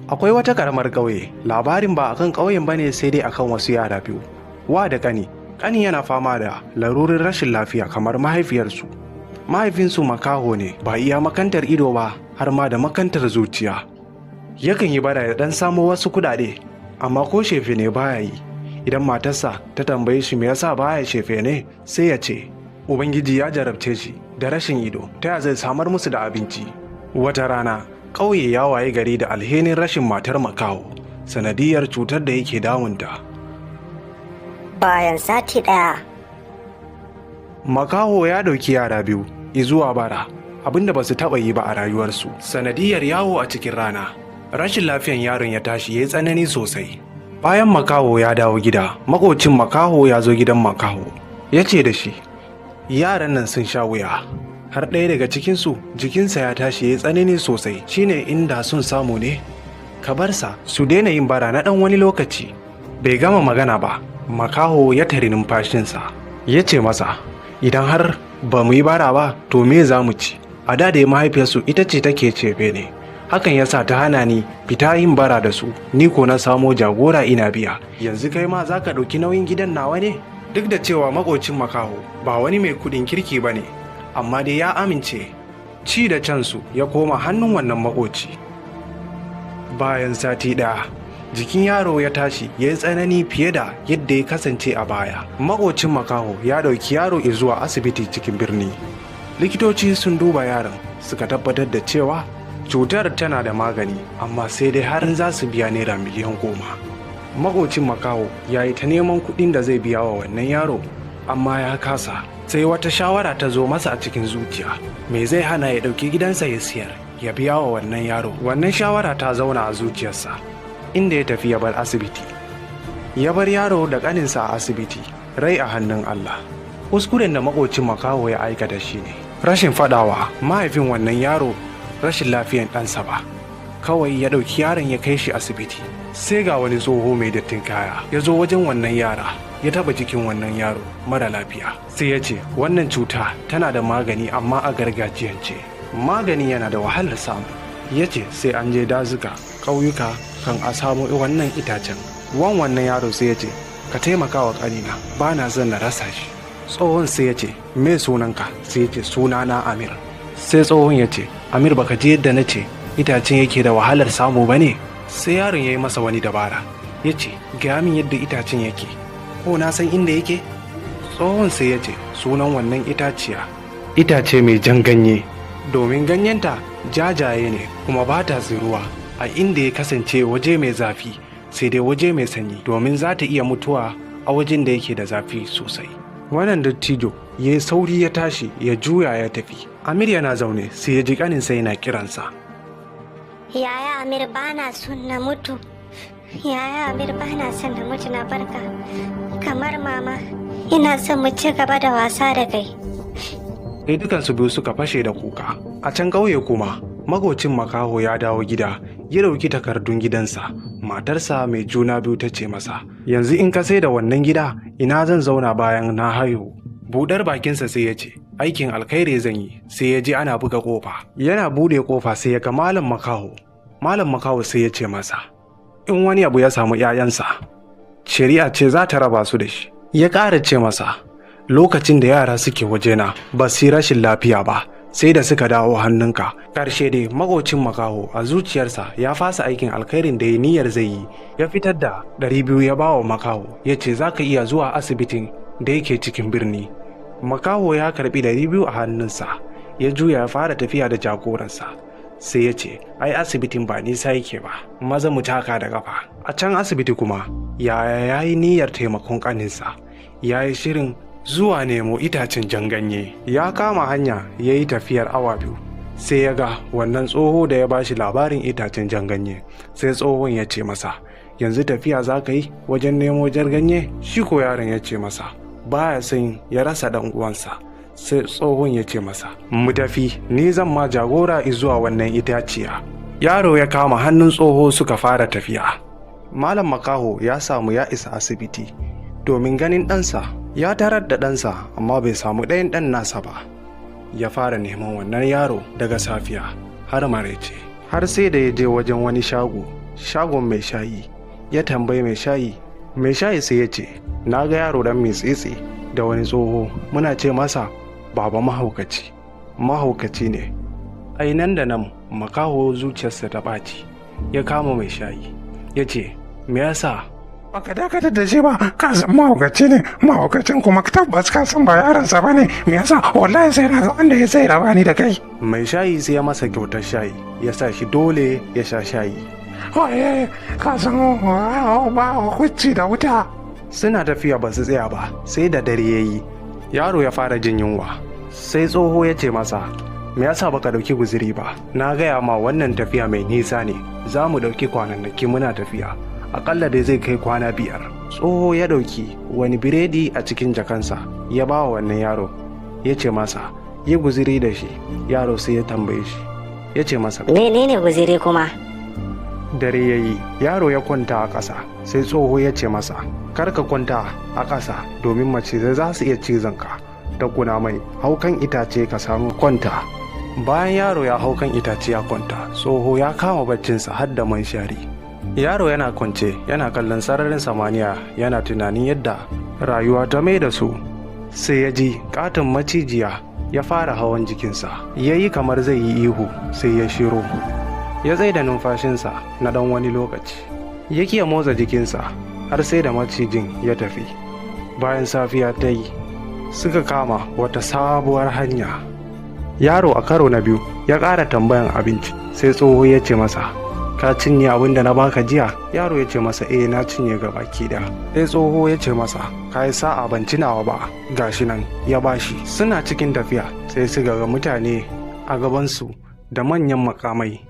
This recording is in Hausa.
Akwai wata karamar ƙauye, labarin ba akan ƙauyen bane sai dai akan wasu yara biyu. Wa da ƙani yana fama da larurin rashin lafiya kamar mahaifiyarsu. Mahaifinsu makaho ne, ba iya makantar ido ba har ma da makantar zuciya. Yakan yi bara ya dan samo wasu kuɗaɗe, amma ko shefe ne baya yi. Idan matarsa ta tambaye shi me yasa baya shefe ne, sai ya ce Ubangiji ya jarabce shi da rashin ido, ta ya zai samar musu da abinci. Wata rana ƙauye ya waye gari da alhenin rashin matar makaho sanadiyar cutar da yake damunta. Bayan sati ɗaya. Makaho ya ɗauki yara biyu izuwa bara, abinda ba su taɓa yi ba a rayuwarsu. Sanadiyar yawo a cikin rana, rashin lafiyan yaron ya tashi ya yi tsanani sosai. Bayan makaho ya dawo gida, makocin makaho ya zo gidan makaho. Ya ce da shi, yaran nan sun sha wuya. Har ɗaya daga cikinsu jikinsa ya tashi ya yi tsanani sosai, shine inda sun samu ne ka bar sa su daina yin bara na ɗan wani lokaci. Bai gama magana ba, makaho ya tari numfashinsa. Ya ce masa, idan har ba mu yi bara ba to me za mu ci? A da mahaifiyarsu ita ce take cefe ne, hakan ya sa ta hana ni fita yin bara da su, ni ko na samo jagora ina biya. Yanzu kai ma za ka ɗauki nauyin gidan nawa ne? Duk da cewa makocin makaho ba wani mai kuɗin kirki ba ne, amma dai ya amince. Ci da cansu ya koma hannun wannan makoci. Bayan sati ɗaya, jikin yaro ya tashi ya yi tsanani fiye da yadda ya kasance a baya. Makocin makaho ya ɗauki yaro zuwa asibiti cikin birni. Likitoci sun duba yaron suka tabbatar da cewa cutar tana da magani, amma sai dai har za su biya naira miliyan 10. Makocin makaho ya yi ta neman kuɗin da zai biya wa wannan yaro, amma ya kasa. Sai wata shawara ta zo masa a cikin zuciya, me zai hana ya ɗauki gidansa ya siyar ya biya wa wannan yaro. Wannan shawara ta zauna a zuciyarsa, inda ya tafi ya bar asibiti. Ya bar yaro da ƙaninsa a asibiti, rai a hannun Allah. Kuskuren da makocin makaho ya aikata shi ne rashin faɗawa mahaifin wannan yaro rashin lafiyan ɗansa ba. Kawai ya ɗauki yaron ya kai shi asibiti. Sai ga wani tsoho mai dattin kaya ya zo wajen wannan yara, ya taba jikin wannan yaro mara lafiya. Sai ya ce wannan cuta tana da magani, amma a gargajiyance magani yana da wahalar samu. Ya ce sai an je dazuka ƙauyuka kan a samu wannan itacen. Wannan yaro sai ya ce ka taimaka wa ƙanina, ba na zan na rasa shi. Tsohon sai ya ce me sunanka? Sai ya ce sunana Amir. Sai tsohon ya ce Amir, baka je yadda na ce itacen yake da wahalar samu ba ne? Sai yaron ya yi masa wani dabara, ya ce gaya min yadda itacen yake, ko na san inda yake? Tsohon sai ya ce sunan wannan itace mai jan ganye, domin ganyenta jajaye ne kuma ba ta tsiruwa a inda ya kasance waje mai zafi, sai dai waje mai sanyi, domin za ta iya mutuwa a wajen da yake da zafi sosai. Wannan dattijo ya yi sauri ya tashi ya juya ya tafi. Amir yana zaune sai ya ji ƙaninsa yana kiransa. Yaya Amir, bana son na mutu. Yaya Amir, bana son na mutu na barka. Kamar mama, ina son mu ci gaba da wasa da kai. Sai dukansu biyu suka fashe da kuka. A can ƙauye kuma, magocin makaho ya dawo gida, ya ɗauki takardun gidansa. Matarsa mai juna biyu ta ce masa, yanzu in ka sai da wannan gida, ina zan zauna bayan na haihu? Budar bakinsa sai ya ce, aikin alkhairi zan yi. Sai ya ji ana buga kofa. Yana bude kofa sai ya ga malam makaho sai ya ce masa, in wani abu ya samu 'ya'yansa, shari'a ce za ta raba su da shi. Ya ƙara ce masa, lokacin da yara suke wajena ba su yi rashin lafiya ba, sai da suka dawo hannunka. Ƙarshe dai magocin makaho a zuciyarsa ya fasa aikin alkhairin da ya niyyar zai yi, ya fitar da 200 ya bawa makaho, ya ce za ka iya zuwa asibitin da yake cikin birni. Makaho ya karbi 200 a hannunsa, ya juya ya fara tafiya da jagoransa. Sai ya ce ai asibitin ba nisa yake ba, maza mu taka da kafa. A can asibiti kuma ya yi niyyar taimakon ƙaninsa, ya yi shirin zuwa nemo itacen jan ganye. Ya kama hanya ya yi tafiyar awa 2, sai ya ga wannan tsoho da ya bashi labarin itacen jan ganye. Sai tsohon ya ce masa, yanzu tafiya za ka yi wajen nemo jar ganye? Shi ko yaron ya ce masa baya son ya rasa dan uwansa. Sai tsohon ya ce masa, mu tafi, ni zan ma jagora zuwa wannan itaciya. Yaro ya kama hannun tsoho suka fara tafiya. Malam makaho ya samu ya isa asibiti domin ganin ɗansa. Ya tarar da ɗansa amma bai samu ɗayan ɗan nasa ba. Ya fara neman wannan yaro daga safiya har maraice, har sai da ya je wajen wani shago shagon mai shayi ya tambayi mai shayi sai ya ce, na ga yaro dan mitsitsi da wani tsoho muna ce masa baba mahaukaci ne. Ai nan da nan makaho zuciyarsa ta ɓaci ya kama mai shayi ya ce, me yasa baka dakatar da shi ba? Ka san mahaukaci ne, mahaukacin kuma tabbas ka san ba yaransa ba ne. Me yasa? Wallahi sai na ga wanda ya sai raba ni da kai. Mai shayi sai ya masa kyautar shayi ya sa shi dole ya sha shayi. Oye, ka san ba hukunci da wuta. Suna tafiya ba su tsaya ba sai da dare ya yi. Yaro ya fara jin yunwa sai tsoho ya ce masa, me yasa baka dauki guziri ba? Na gaya ma wannan tafiya mai nisa ne, za mu dauki kwanannaki muna tafiya, akalla dai zai kai kwana 5. Tsoho ya dauki wani biredi a cikin jakansa ya ba wa wannan yaro ya ce masa, yi guziri da shi. Yaro sai ya tambaye shi ya ce masa, menene guziri kuma? Dare ya yi, yaro ya kwanta a ƙasa sai tsoho ya ce masa, kar ka kwanta a ƙasa domin macizai za su iya cizon ka da kunamai, haukan itace ka samu kwanta. Bayan yaro ya haukan itace ya kwanta, tsoho ya kama baccinsa har da manshari. Yaro yana kwance yana kallon sararin samaniya yana tunanin yadda rayuwa ta mai da su, sai ya ji katon macijiya ya fara hawan jikinsa, ya yi kamar zai yi ihu sai ya shiro, ya tsaye da numfashinsa na dan wani lokaci, ya kiya motsa jikinsa har sai da macijin ya tafi. Bayan safiya ta yi suka kama wata sabuwar hanya. Yaro a karo na biyu ya ƙara tambayan abinci sai tsoho ya ce masa, ka cinye abin da na baka jiya? Yaro ya ce masa, na cinye gabaki da. Sai tsoho ya ce masa, ka yi sa'a ban cinawa ba, gashi nan ya bashi. Suna cikin tafiya sai su ga mutane a gabansu da manyan makamai